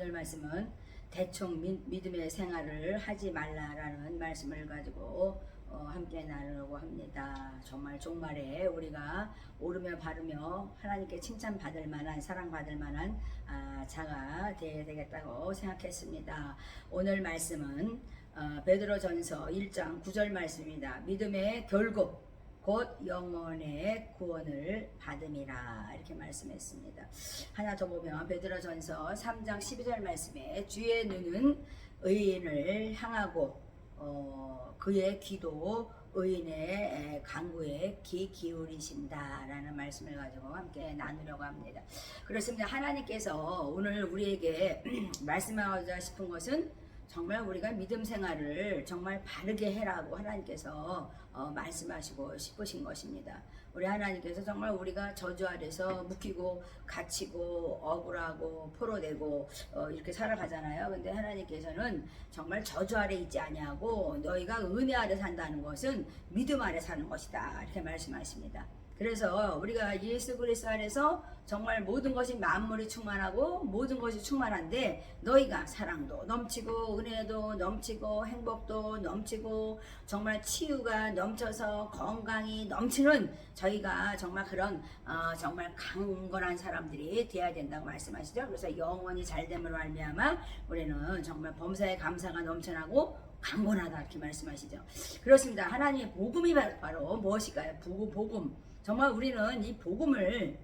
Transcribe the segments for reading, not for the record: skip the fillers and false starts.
오늘 말씀은 대충 믿음의 생활을 하지 말라라는 말씀을 가지고 함께 나누려고 합니다. 정말 종말에 우리가 오르며 바르며 하나님께 칭찬받을 만한, 사랑받을 만한 자가 되어야 되겠다고 생각했습니다. 오늘 말씀은 베드로전서 1장 9절 말씀입니다. 믿음의 결국 곧 영원의 구원을 받음이라, 이렇게 말씀했습니다. 하나 더 보면 베드로전서 3장 12절 말씀에 주의 눈은 의인을 향하고 그의 귀도 의인의 간구에 귀 기울이신다라는 말씀을 가지고 함께 나누려고 합니다. 그렇습니다. 하나님께서 오늘 우리에게 말씀하고자 싶은 것은 정말 우리가 믿음 생활을 정말 바르게 해라고 하나님께서 말씀하시고 싶으신 것입니다. 우리 하나님께서 정말 우리가 저주 아래서 묶이고 갇히고 억울하고 포로되고 이렇게 살아가잖아요. 근데 하나님께서는 정말 저주 아래 있지 아니하고 너희가 은혜 아래 산다는 것은 믿음 아래 사는 것이다, 이렇게 말씀하십니다. 그래서 우리가 예수 그리스도 안에서 정말 모든 것이 만물이 충만하고 모든 것이 충만한데 너희가 사랑도 넘치고 은혜도 넘치고 행복도 넘치고 정말 치유가 넘쳐서 건강이 넘치는 저희가 정말 그런 정말 강건한 사람들이 되어야 된다고 말씀하시죠. 그래서 영원히 잘됨으로 말미암아 우리는 정말 범사에 감사가 넘쳐나고 강건하다, 이렇게 말씀하시죠. 그렇습니다. 하나님의 복음이 바로 무엇일까요? 복음. 정말 우리는 이 복음을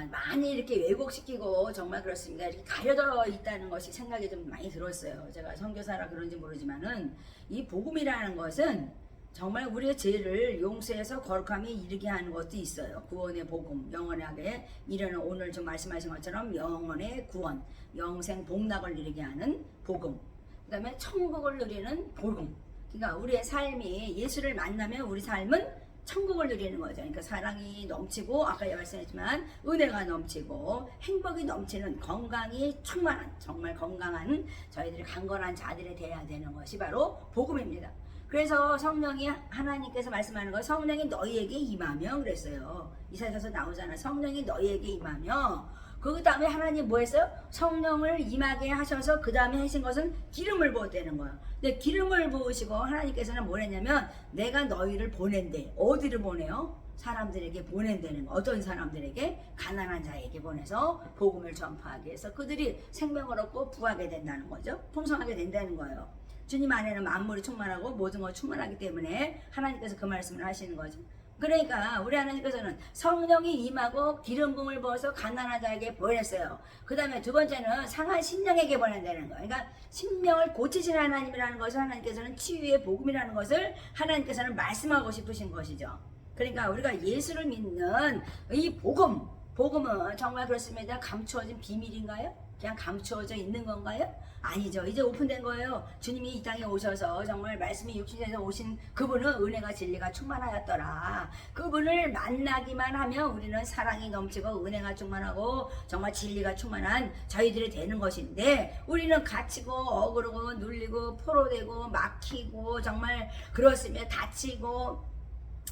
많이 이렇게 왜곡시키고 정말 그렇습니다. 이렇게 가려져 있다는 것이 생각이 좀 많이 들었어요. 제가 선교사라 그런지 모르지만은 이 복음이라는 것은 정말 우리의 죄를 용서해서 거룩함에 이르게 하는 것도 있어요. 구원의 복음, 영원하게 이르는, 오늘 좀 말씀하신 것처럼 영원의 구원, 영생 복락을 이르게 하는 복음, 그 다음에 천국을 누리는 복음. 그러니까 우리의 삶이 예수를 만나면 우리 삶은 천국을 누리는 거죠. 그러니까 사랑이 넘치고, 아까 말씀했지만 은혜가 넘치고 행복이 넘치는, 건강이 충만한, 정말 건강한 저희들이 강건한 자들이 되어야 되는 것이 바로 복음입니다. 그래서 성령이, 하나님께서 말씀하는 거, 성령이 너희에게 임하며 그랬어요. 이사야서 나오잖아. 성령이 너희에게 임하며, 그 다음에 하나님 뭐 했어요? 성령을 임하게 하셔서 그 다음에 하신 것은 기름을 부었다는 거예요. 근데 기름을 부으시고 하나님께서는 뭘 했냐면 내가 너희를 보낸대. 어디를 보내요? 사람들에게 보낸다는 거. 어떤 사람들에게? 가난한 자에게 보내서 복음을 전파하기 위해서 그들이 생명을 얻고 부하게 된다는 거죠. 풍성하게 된다는 거예요. 주님 안에는 만물이 충만하고 모든 것이 충만하기 때문에 하나님께서 그 말씀을 하시는 거죠. 그러니까 우리 하나님께서는 성령이 임하고 기름 부음을 부어서 가난한 자에게 보냈어요. 그 다음에 두 번째는 상한 심령에게 보낸다는 거예요. 그러니까 심령을 고치시는 하나님이라는 것을, 하나님께서는 치유의 복음이라는 것을 하나님께서는 말씀하고 싶으신 것이죠. 그러니까 우리가 예수를 믿는 이 복음은 정말 그렇습니다. 감추어진 비밀인가요? 그냥 감추어져 있는 건가요? 아니죠. 이제 오픈된 거예요. 주님이 이 땅에 오셔서 정말 말씀이 육신에서 오신 그분은 은혜가 진리가 충만하였더라. 그분을 만나기만 하면 우리는 사랑이 넘치고 은혜가 충만하고 정말 진리가 충만한 저희들이 되는 것인데, 우리는 갇히고 억울하고 눌리고 포로되고 막히고 정말 그렇습니다. 다치고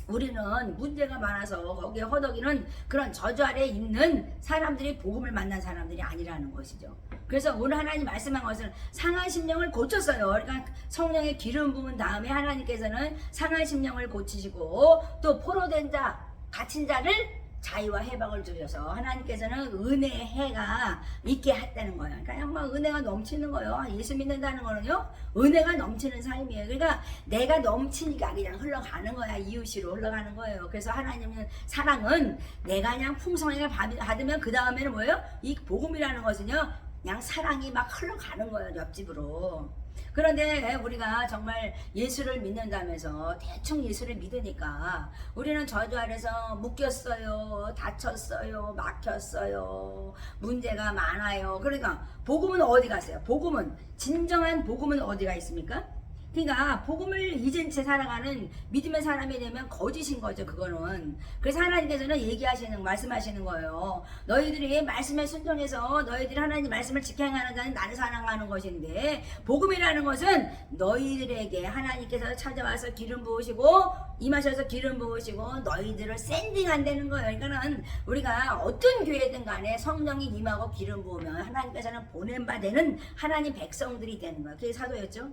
우리는 문제가 많아서 거기에 허덕이는 그런 저주 아래에 있는 사람들이 복음을 만난 사람들이 아니라는 것이죠. 그래서 오늘 하나님 말씀한 것은 상한 심령을 고쳤어요. 그러니까 성령의 기름 부은 다음에 하나님께서는 상한 심령을 고치시고 또 포로된 자, 갇힌 자를 자유와 해방을 주셔서 하나님께서는 은혜의 해가 있게 했다는 거예요. 그러니까 정말 은혜가 넘치는 거예요. 예수 믿는다는 거는요, 은혜가 넘치는 삶이에요. 그러니까 내가 넘치니까 그냥 흘러가는 거야. 이웃으로 흘러가는 거예요. 그래서 하나님은, 사랑은 내가 그냥 풍성하게 받으면 그 다음에는 뭐예요? 이 복음이라는 것은요, 그냥 사랑이 막 흘러가는 거예요. 옆집으로. 그런데 우리가 정말 예수를 믿는다면서 대충 예수를 믿으니까 우리는 저주 아래서 묶였어요, 다쳤어요, 막혔어요, 문제가 많아요. 그러니까 복음은 어디 가세요? 복음은, 진정한 복음은 어디가 있습니까? 그러니까 복음을 잊은 채 살아가는 믿음의 사람이 되면 거짓인 거죠. 그거는. 그래서 하나님께서는 얘기하시는 말씀하시는 거예요. 너희들이 말씀에 순종해서 너희들이 하나님 말씀을 지켜 행하는 자는 나를 사랑하는 것인데, 복음이라는 것은 너희들에게 하나님께서 찾아와서 기름 부으시고 임하셔서 기름 부으시고 너희들을 샌딩한다는 거예요. 그러니까는 우리가 어떤 교회든 간에 성령이 임하고 기름 부으면 하나님께서는 보낸 바 되는 하나님 백성들이 되는 거예요. 그게 사도였죠.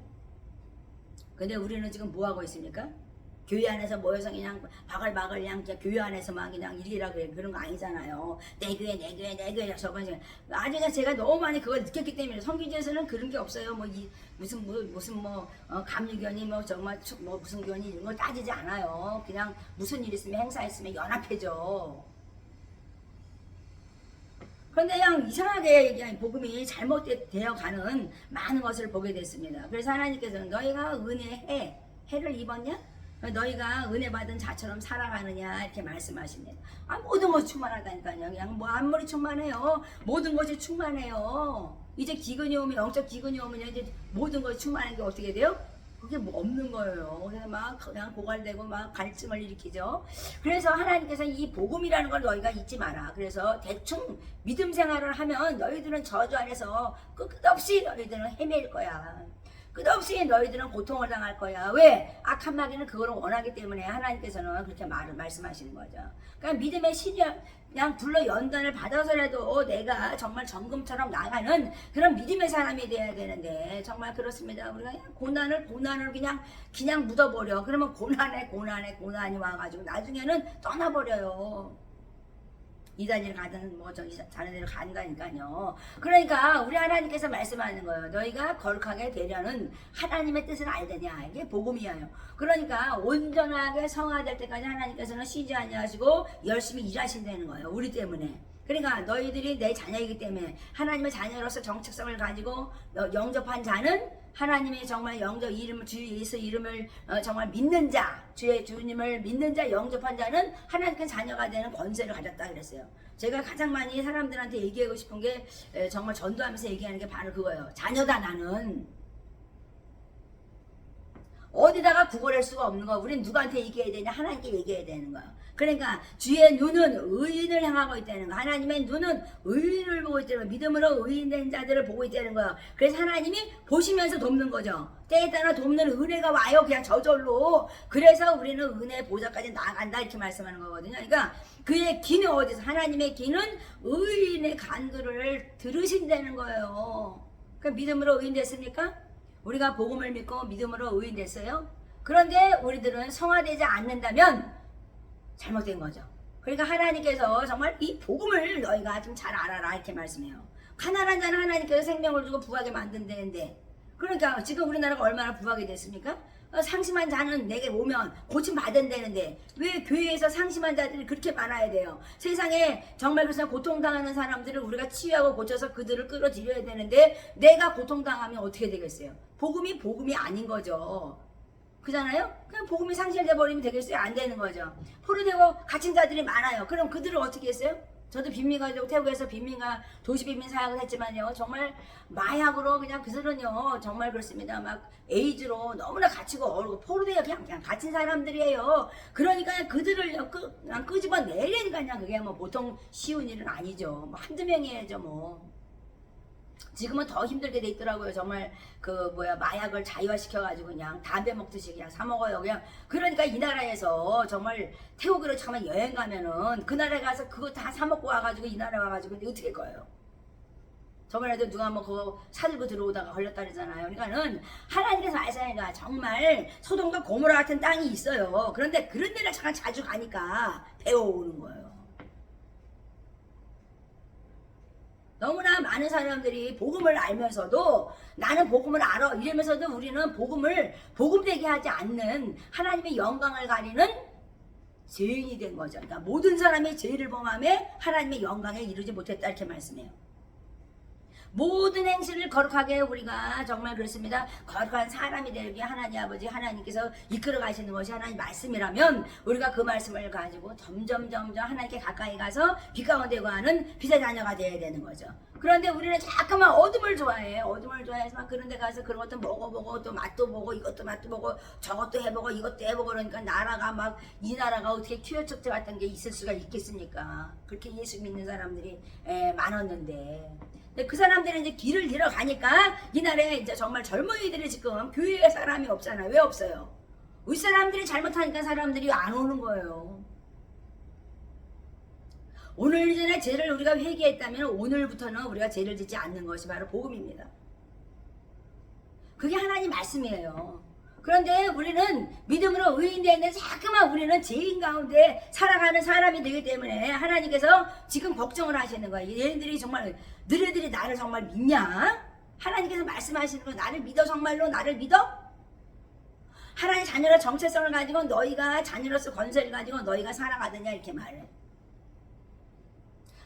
근데 우리는 지금 뭐 하고 있습니까? 교회 안에서 모여서 그냥 바글바글 그냥 교회 안에서만 그냥 일이라 그런 거 아니잖아요. 내 교회 내 교회 내 교회 저번 시간 아주 제가 너무 많이 그걸 느꼈기 때문에 성기제에서는 그런 게 없어요. 뭐 무슨 감리교니 뭐 정말 뭐 무슨 교니 이런 걸 따지지 않아요. 그냥 무슨 일 있으면 행사 있으면 연합해져. 그런데 그냥 이상하게 그냥 복음이 잘못되어 가는 많은 것을 보게 됐습니다. 그래서 하나님께서는 너희가 해를 입었냐? 너희가 은혜 받은 자처럼 살아가느냐 이렇게 말씀하십니다. 모든 것이 충만하다니까요. 그냥 뭐 아무리 충만해요. 모든 것이 충만해요. 이제 기근이 오면 영적 기근이 오면 이제 모든 것이 충만한 게 어떻게 돼요? 그게 뭐 없는 거예요. 그래서 막 그냥 고갈되고 막 갈증을 일으키죠. 그래서 하나님께서 이 복음이라는 걸 너희가 잊지 마라. 그래서 대충 믿음 생활을 하면 너희들은 저주 안에서 끝없이 너희들은 헤맬 거야. 끝없이 너희들은 고통을 당할 거야. 왜? 악한 마귀는 그걸 원하기 때문에 하나님께서는 그렇게 말씀하시는 거죠. 그러니까 믿음의 시련, 그냥 불러 연단을 받아서라도 내가 정말 정금처럼 나가는 그런 믿음의 사람이 돼야 되는데 정말 그렇습니다. 우리가 고난을 그냥 묻어버려. 그러면 고난이 와가지고 나중에는 떠나버려요. 이단일 가든 뭐 저기 다른 데를 간다니까요. 그러니까 우리 하나님께서 말씀하는 거예요. 너희가 거룩하게 되려는 하나님의 뜻을 알느냐. 이게 복음이에요. 그러니까 온전하게 성화될 때까지 하나님께서는 쉬지 아니하시고 열심히 일하신다는 거예요. 우리 때문에. 그러니까 너희들이 내 자녀이기 때문에 하나님의 자녀로서 정체성을 가지고 영접한 자는 하나님의 정말 주 예수 이름을 정말 믿는 자, 주님을 믿는 자, 영접한 자는 하나님께 자녀가 되는 권세를 가졌다 그랬어요. 제가 가장 많이 사람들한테 얘기하고 싶은 게 정말 전도하면서 얘기하는 게 바로 그거예요. 자녀다 나는. 어디다가 구걸할 수가 없는 거야. 우린 누구한테 얘기해야 되냐? 하나님께 얘기해야 되는 거야. 그러니까 주의 눈은 의인을 향하고 있다는 거야. 하나님의 눈은 의인을 보고 있다는 거야. 믿음으로 의인된 자들을 보고 있다는 거야. 그래서 하나님이 보시면서 돕는 거죠. 때에 따라 돕는 은혜가 와요. 그냥 저절로. 그래서 우리는 은혜 보좌까지 나아간다 이렇게 말씀하는 거거든요. 그러니까 그의 기는 어디서? 하나님의 기는 의인의 간구를 들으신다는 거예요. 그러니까 믿음으로 의인 됐습니까? 우리가 복음을 믿고 믿음으로 의인 됐어요. 그런데 우리들은 성화되지 않는다면 잘못된 거죠. 그러니까 하나님께서 정말 이 복음을 너희가 좀 잘 알아라 이렇게 말씀해요. 가난한 자는 하나님께서 생명을 주고 부하게 만든다는데, 그러니까 지금 우리나라가 얼마나 부하게 됐습니까? 상심한 자는 내게 오면 고침 받은다는데 왜 교회에서 상심한 자들이 그렇게 많아야 돼요? 세상에 정말 그래서 고통당하는 사람들을 우리가 치유하고 고쳐서 그들을 끌어들여야 되는데 내가 고통당하면 어떻게 되겠어요? 복음이 아닌 거죠. 그잖아요? 그냥 복음이 상실돼 버리면 되겠어요? 안 되는 거죠. 포로되고 갇힌 자들이 많아요. 그럼 그들을 어떻게 했어요? 저도 빈민가족 태국에서 도시 빈민 사역을 했지만요. 정말 마약으로 그냥 그들은요. 정말 그렇습니다. 막 에이즈로 너무나 갇히고 어르고 포로되어 그냥 갇힌 사람들이에요. 그러니까 그들을 그냥 끄집어 내려니까 그게 뭐 보통 쉬운 일은 아니죠. 뭐 한두 명이 해야죠 뭐. 지금은 더 힘들게 돼 있더라고요. 정말 마약을 자유화시켜가지고 그냥 담배 먹듯이 그냥 사 먹어요. 그냥 그러니까 이 나라에서 정말 태국으로 정말 여행 가면은 그 나라에 가서 그거 다 사 먹고 와가지고 이 나라에 와가지고 어떻게 할 거예요? 저번에도 누가 뭐 그거 사들고 들어오다가 걸렸다 그러잖아요. 그러니까는 하나님께서 아시아니까 정말 소돔과 고모라 같은 땅이 있어요. 그런데 그런 데를 잠깐 자주 가니까 배워오는 거예요. 너무나 많은 사람들이 복음을 알면서도 나는 복음을 알아 이러면서도 우리는 복음되게 하지 않는 하나님의 영광을 가리는 죄인이 된 거죠. 그러니까 모든 사람이 죄를 범함에 하나님의 영광에 이르지 못했다 이렇게 말씀해요. 모든 행실을 거룩하게 우리가 정말 그렇습니다. 거룩한 사람이 되게 하나님 아버지 하나님께서 이끌어 가시는 것이 하나님 말씀이라면 우리가 그 말씀을 가지고 점점 하나님께 가까이 가서 빛 가운데 거하는 빛의 자녀가 되어야 되는 거죠. 그런데 우리는 자꾸만 어둠을 좋아해. 어둠을 좋아해서 막 그런 데 가서 그런 것도 먹어보고 또 맛도 보고 이것도 맛도 보고 저것도 해보고 이것도 해보고 그러니까 나라가 막 이 나라가 어떻게 퀴어척트 같은 게 있을 수가 있겠습니까? 그렇게 예수 믿는 사람들이 많았는데 근데 그 사람들은 이제 길을 잃어가니까 이 나라에 이제 정말 젊은이들이 지금 교회에 사람이 없잖아요. 왜 없어요? 우리 사람들이 잘못하니까 사람들이 안 오는 거예요. 오늘 전에 죄를 우리가 회개했다면 오늘부터는 우리가 죄를 짓지 않는 것이 바로 복음입니다. 그게 하나님 말씀이에요. 그런데 우리는 믿음으로 의인 되는데 자꾸만 우리는 죄인 가운데 살아가는 사람이 되기 때문에 하나님께서 지금 걱정을 하시는 거예요. 얘네들이 정말 너희들이 나를 정말 믿냐? 하나님께서 말씀하시는 거 나를 믿어? 정말로 나를 믿어? 하나님 자녀의 정체성을 가지고 너희가 자녀로서 권세를 가지고 너희가 살아가느냐 이렇게 말해.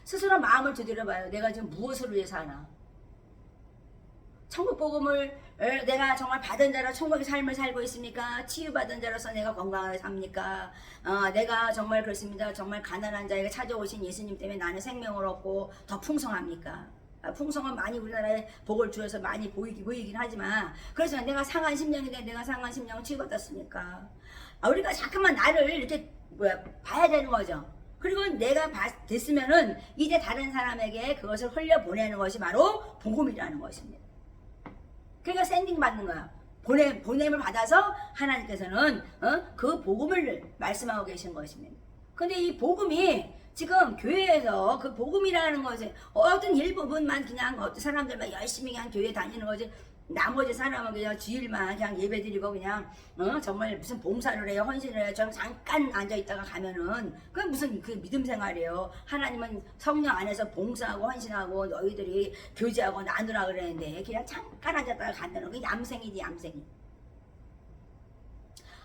스스로 마음을 두드려봐요. 내가 지금 무엇을 위해 사나? 천국 복음을 내가 정말 받은 자로 천국의 삶을 살고 있습니까? 치유받은 자로서 내가 건강하게 삽니까? 내가 정말 그렇습니다. 정말 가난한 자에게 찾아오신 예수님 때문에 나는 생명을 얻고 더 풍성합니까? 풍성은 많이 우리나라에 복을 주어서 많이 보이긴 하지만 그래서 내가 상한 심령인데 내가 상한 심령을 치유받았습니까? 우리가 자꾸만 나를 이렇게 봐야 되는 거죠. 그리고 내가 됐으면은 이제 다른 사람에게 그것을 흘려보내는 것이 바로 복음이라는 것입니다. 그러니까 샌딩 받는 거야. 보냄을 받아서 하나님께서는 그 복음을 말씀하고 계신 것입니다. 근데 이 복음이 지금 교회에서 그 복음이라는 것이 어떤 일부분만 그냥 어떤 사람들만 열심히 그냥 교회 다니는 거지 나머지 사람은 그냥 주일만 그냥 예배드리고 그냥 정말 무슨 봉사를 해요 헌신을 해요 좀 잠깐 앉아있다가 가면은 그게 무슨 그 믿음 생활이에요. 하나님은 성령 안에서 봉사하고 헌신하고 너희들이 교제하고 나누라 그랬는데 그냥 잠깐 앉았다가 간다는 게 얌생이지 얌생이.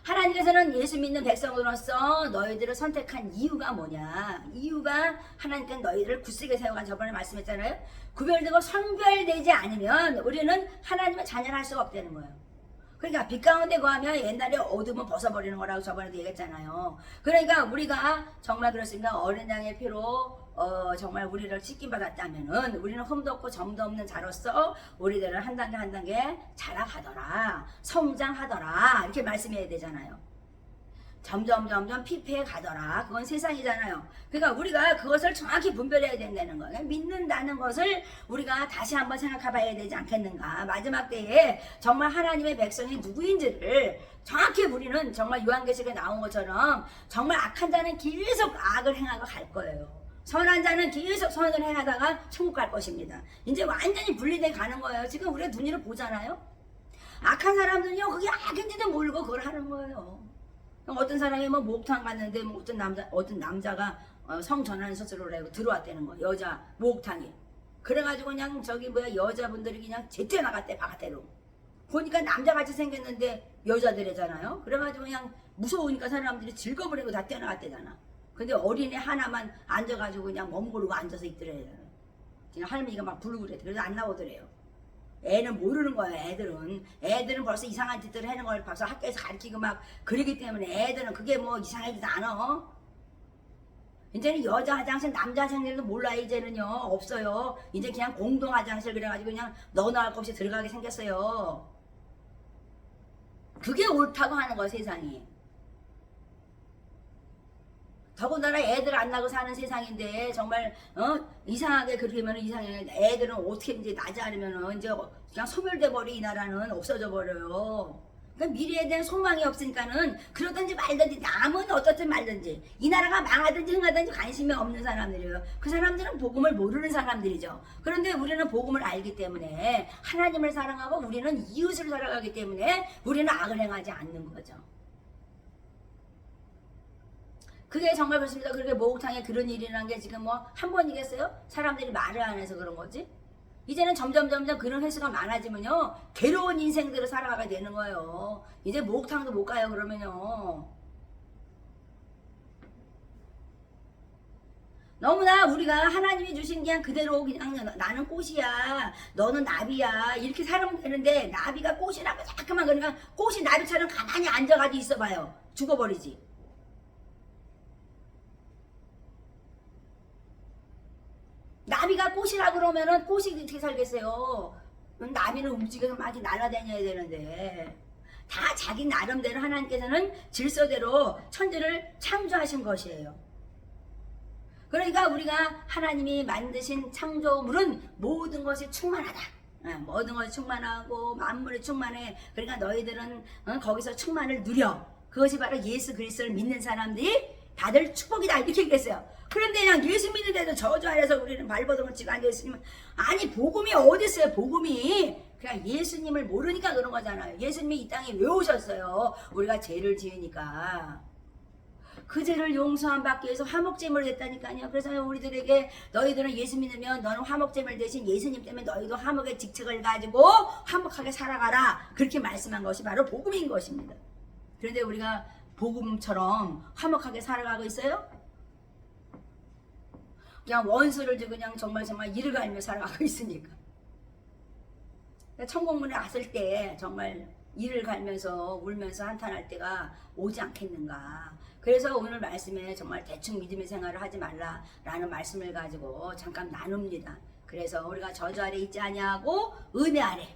하나님께서는 예수 믿는 백성으로서 너희들을 선택한 이유가 뭐냐? 이유가 하나님께서 너희들을 굳세게 세워간 저번에 말씀했잖아요. 구별되고 성별되지 않으면 우리는 하나님의 자녀를 할 수가 없다는 거예요. 그러니까 빛 가운데 거하면 옛날에 어둠은 벗어버리는 거라고 저번에도 얘기했잖아요. 그러니까 우리가 정말 그렇습니다. 어린 양의 피로 정말 우리를 씻김 받았다면은 우리는 흠도 없고 점도 없는 자로서 우리들을 한 단계 한 단계 자라가더라 성장하더라 이렇게 말씀해야 되잖아요. 점점 피폐해 가더라. 그건 세상이잖아요. 그러니까 우리가 그것을 정확히 분별해야 된다는 거예요. 믿는다는 것을 우리가 다시 한번 생각해 봐야 되지 않겠는가. 마지막 때에 정말 하나님의 백성이 누구인지를 정확히 우리는 정말 요한계시록에 나온 것처럼 정말 악한 자는 계속 악을 행하고 갈 거예요. 선한 자는 계속 선을 행하다가 천국 갈 것입니다. 이제 완전히 분리돼 가는 거예요. 지금 우리가 눈으로 보잖아요. 악한 사람들은요 그게 악인지도 모르고 그걸 하는 거예요. 어떤 사람이 뭐 목욕탕 갔는데 뭐 어떤 남자가 성 전환 수술을 하고 들어왔다는 거 여자 목욕탕에. 그래가지고 그냥 저기 여자분들이 그냥 제때 나갔대 바깥으로. 보니까 남자같이 생겼는데 여자들이잖아요. 그래가지고 그냥 무서우니까 사람들이 즐거워버리고 다 뛰어나갔대잖아. 근데 어린애 하나만 앉아가지고 그냥 머무르고 앉아서 있더래요. 그냥 할머니가 막 부르고 그래. 그래서 안 나오더래요. 애는 모르는 거예요. 애들은 벌써 이상한 짓들을 하는 걸 벌써 학교에서 가르치고 막 그러기 때문에 애들은 그게 뭐 이상하지도 않아. 이제는 여자 화장실 남자 화장실도 몰라요. 이제는요 없어요. 이제 그냥 공동 화장실 그래가지고 그냥 너나 할 것 없이 들어가게 생겼어요. 그게 옳다고 하는 거야 세상이. 더군다나 애들 안 낳고 사는 세상인데 정말 이상하게 그렇게 하면 이상해. 애들은 어떻게 이제 나지 않으면 이제 그냥 소멸돼 버리 이 나라는 없어져 버려요. 그러니까 미래에 대한 소망이 없으니까는 그러든지 말든지 남은 어떻든 말든지 이 나라가 망하든지 흥하든지 관심이 없는 사람들이에요. 그 사람들은 복음을 모르는 사람들이죠. 그런데 우리는 복음을 알기 때문에 하나님을 사랑하고 우리는 이웃을 사랑하기 때문에 우리는 악을 행하지 않는 거죠. 그게 정말 그렇습니다. 그렇게 목욕탕에 그런 일이라는 게 지금 뭐 한 번이겠어요? 사람들이 말을 안 해서 그런 거지. 이제는 점점 그런 횟수가 많아지면요 괴로운 인생들을 살아가게 되는 거예요. 이제 목욕탕도 못 가요 그러면요. 너무나 우리가 하나님이 주신 그냥 그대로 그냥 나는 꽃이야, 너는 나비야 이렇게 살면 되는데 나비가 꽃이라고 자꾸만 그러니까 꽃이 나비처럼 가만히 앉아가지고 있어봐요. 죽어버리지. 나비가 꽃이라 그러면은 꽃이 어떻게 살겠어요? 나비는 움직여서 막 이렇게 날아다녀야 되는데 다 자기 나름대로 하나님께서는 질서대로 천지를 창조하신 것이에요. 그러니까 우리가 하나님이 만드신 창조물은 모든 것이 충만하다. 모든 것이 충만하고 만물이 충만해. 그러니까 너희들은 거기서 충만을 누려. 그것이 바로 예수 그리스도를 믿는 사람들이 다들 축복이다 이렇게 얘기했어요. 그런데 그냥 예수 믿는데도 저주 아래서 우리는 발버둥을 치고 앉아있으면 아니 복음이 어디 있어요? 복음이 그냥 예수님을 모르니까 그런 거잖아요. 예수님이 이 땅에 왜 오셨어요? 우리가 죄를 지으니까. 그 죄를 용서함 받기 위해서 화목제물을 했다니까요. 그래서 우리들에게 너희들은 예수 믿으면 너는 화목제물 대신 예수님 때문에 너희도 화목의 직책을 가지고 화목하게 살아가라. 그렇게 말씀한 것이 바로 복음인 것입니다. 그런데 우리가 복음처럼 화목하게 살아가고 있어요? 그냥 원수를 주고 그냥 정말 이를 갈며 살아가고 있으니까. 천국문에 왔을 때 정말 이를 갈면서 울면서 한탄할 때가 오지 않겠는가. 그래서 오늘 말씀에 정말 대충 믿음의 생활을 하지 말라라는 말씀을 가지고 잠깐 나눕니다. 그래서 우리가 저주 아래 있지 아니하고 은혜 아래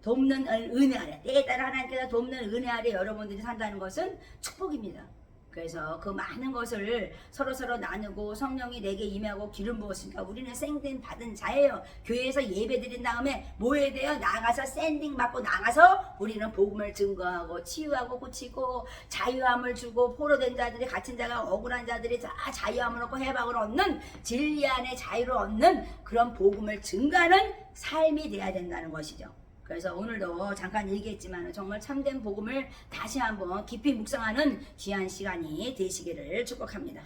돕는 은혜 아래 때에 따라 하나님께서 돕는 은혜 아래 여러분들이 산다는 것은 축복입니다. 그래서 그 많은 것을 서로 나누고 성령이 내게 임하고 기름 부었으니까 우리는 샌딩 받은 자예요. 교회에서 예배 드린 다음에 뭐 해야 돼요? 나가서 샌딩 받고 나가서 우리는 복음을 증거하고 치유하고 고치고 자유함을 주고 포로된 자들이 갇힌 자가 억울한 자들이 다 자유함을 얻고 해방을 얻는 진리 안에 자유를 얻는 그런 복음을 증거하는 삶이 돼야 된다는 것이죠. 그래서 오늘도 잠깐 얘기했지만 정말 참된 복음을 다시 한번 깊이 묵상하는 귀한 시간이 되시기를 축복합니다.